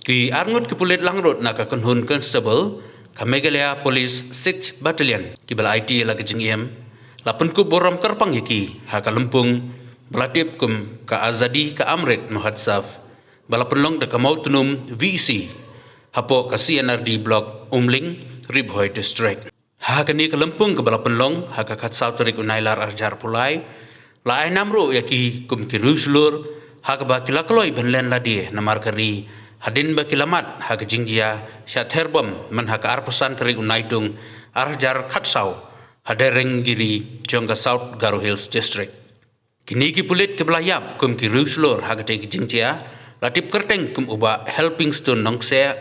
Ki arngut ki pulit langrut na ka kunhun constable ka Meghalaya Police 6th Battalion ki bala IT la ka jingiem la penku boram karpang yaki ha ka lempung belatip kum ka azadi ka amrit muhatsaf bala penlong de ka mautunum VC hapo ka CNRD block Umling Ribhoi district ha ka ni ka lempung ka bala penlong ha ka khatsau tarik unailar arjar pulai la ai namro yaki kum ki ruslur ha ka ba kilakloi benlen la die namar kari hadin ba kilamat ha ka jinggia syatherbam man ha ka arpusan tarik unaitung arjar khatsau hadereng giri jongga South Garo Hills district kini ki pulit ke belayap kum ki ruslur ha ka te ki jinggia latip kerteng kum uba helping stone nongse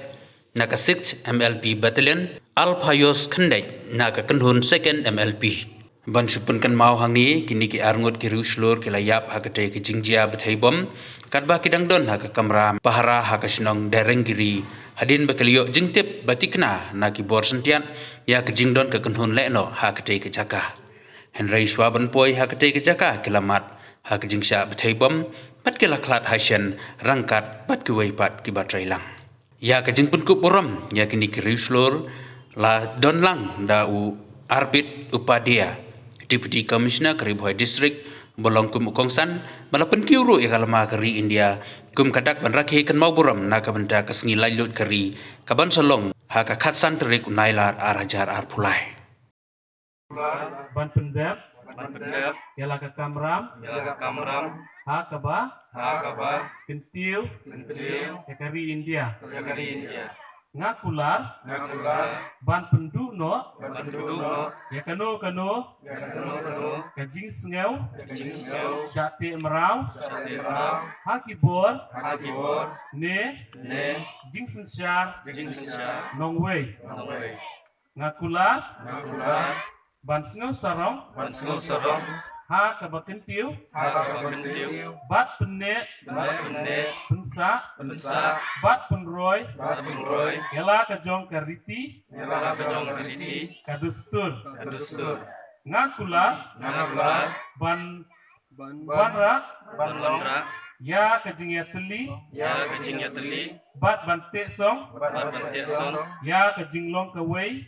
naka 6 MLP battalion Alphayos Khandai naka kanhun 2nd MLP ban supun kan mau hangi kini ki arngut ki ruslur ki layap ha ka te ki jingjia bethaibom katba ki dangdon ha ka kamra pahara ha ka snong derengiri hadin bakaliyo jingtip batikna na ki bor sentian ya ki jingdon ka kanhun leno ha ka te ki jaka henry swaban poi ha ka te ki jaka kilamat ha ka jingsha bethaibom pat ki laklat hasyen rangkat pat ki weipat ki batrailang ya ka jingpun ku boram ya kini ki ruslur la donlang da u arbit upadia Deputy Commissioner Ribhoi District bolong kum ukongsan malapan kiuru ikalama kari India kum kadak ban rakhi kan mau buram na ka benda kasngi lailut kari kaban solong ha ka khatsan terik unailar arajar arpulai ban pendep yala ka kamram ha ka ba kentiu ya kari India ngakular ban pendu no ya kano ka jing sngeu syate merau ha kibor ne jing sensyar nongwei ngakular ban sngeu sarong ha ka bakentiu bat penne pensa bat penroy yala ka jong kariti ka dustur ngakula ban banra ya ka jingya teli bat ban song ya ka jinglong ka wei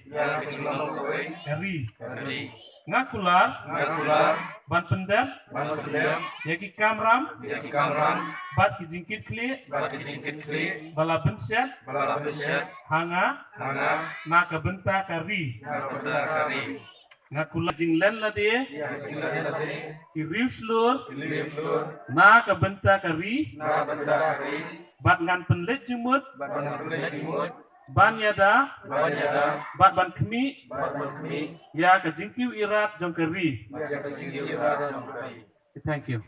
kari ngakular ban pendem ya ki kamram bat ki jingkit kli bala benset hanga na ka benta kari ngakular jinglen la de ki rifslur na ka benta kari bat ngan penlet jumut ban yada bat ban kemi ya ka jingkiu irat jong kari. Thank you.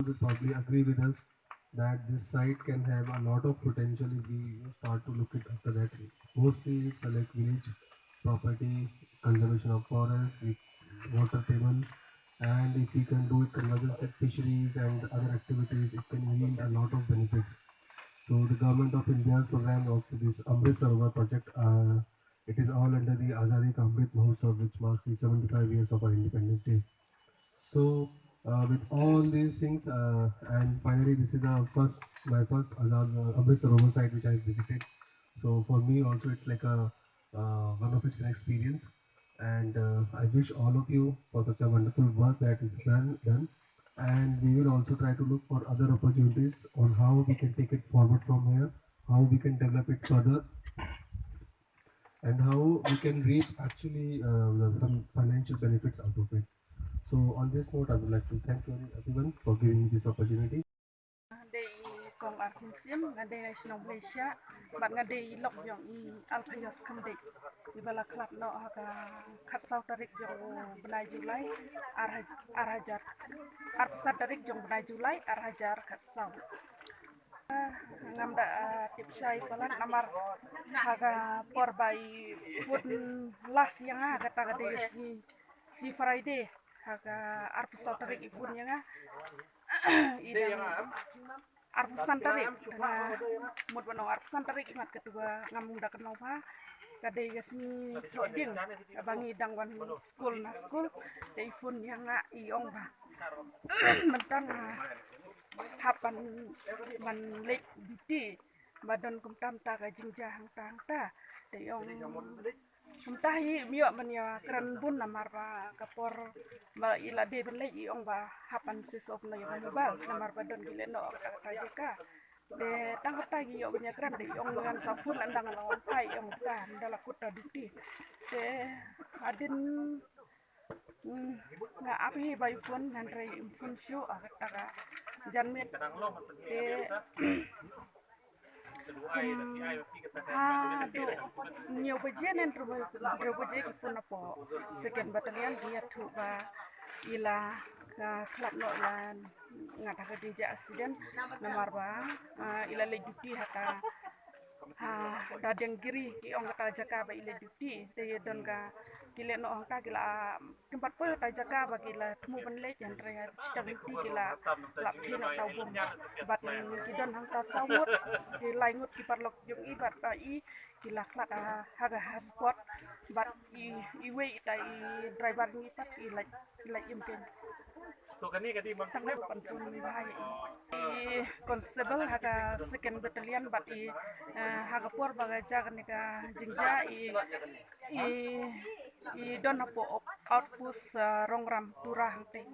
Would probably agree with us that this site can have a lot of potential if we start to look at after that. Mostly it's like village property, conservation of forests, water table, and if we can do it convergence with fisheries and other activities, it can yield a lot of benefits. So the government of India's program of this Amrit Sarovar project, it is all under the Azadi Ka Amrit Mahotsav, which marks the 75 years of our Independence Day. So with all these things, and finally this is my first Amrit Sarovar site which I visited. So for me also it's like a one of its experience, and I wish all of you for such a wonderful work that is done. And we will also try to look for other opportunities on how we can take it forward from here, how we can develop it further, and how we can reap actually some financial benefits out of it. So on this note, I would like to thank everyone for giving me this opportunity. Kong Arkinsim ngade national Malaysia bat ngade lok yang Alphayos Khandai di bala klub no haka khatsau tarik jong benai Julai arhajar arpsat tarik jong benai Julai arhajar khatsau ngamda tipsai palan amar haga porbai pun las yang aga tagade si Friday haga arpsat tarik ipun yang idang arpusan tarik mud banong arpusan tarik imat kedua ngamung da kenau pa kade yasni thoding abangi dangwan school na school telepon yang iong ba mentang hapan man lek duty badon kum tam ta ka jingja hang ta de yong kum ta hi mio man ya kran bun namar ba kapor ba ila de ben le yong ba hapan sisop na yong ba namar badon gile no ka jeka de tang ta gi yo nya kran de yong ngan safun andang lawan pai yong ta ndala kutta duti de adin nga api bai fun nan rei fun shu aga janmet de do nhiều bajian yang terbaje ki fun apo second battalion dia thu ba ila ka khlap no lan ngata ka dija accident namar ba ila le duty hata dadeng giri ki ong kata jaka ba ila duty te don ka kile no ong ta kila tempat po ta jaka ba kila temu ban le jan re stability kila lap thina tau bom bat ki don hang ta sawut ki laingut ki parlok jong i bat i kila klat haga haspot bat i we ta i driver ni pat i like impen to kani kadi mam tanggal pantun bahaya i constable haga second battalion bat i haga por baga jagan ka jingja i don apo outpost rongram turah hangte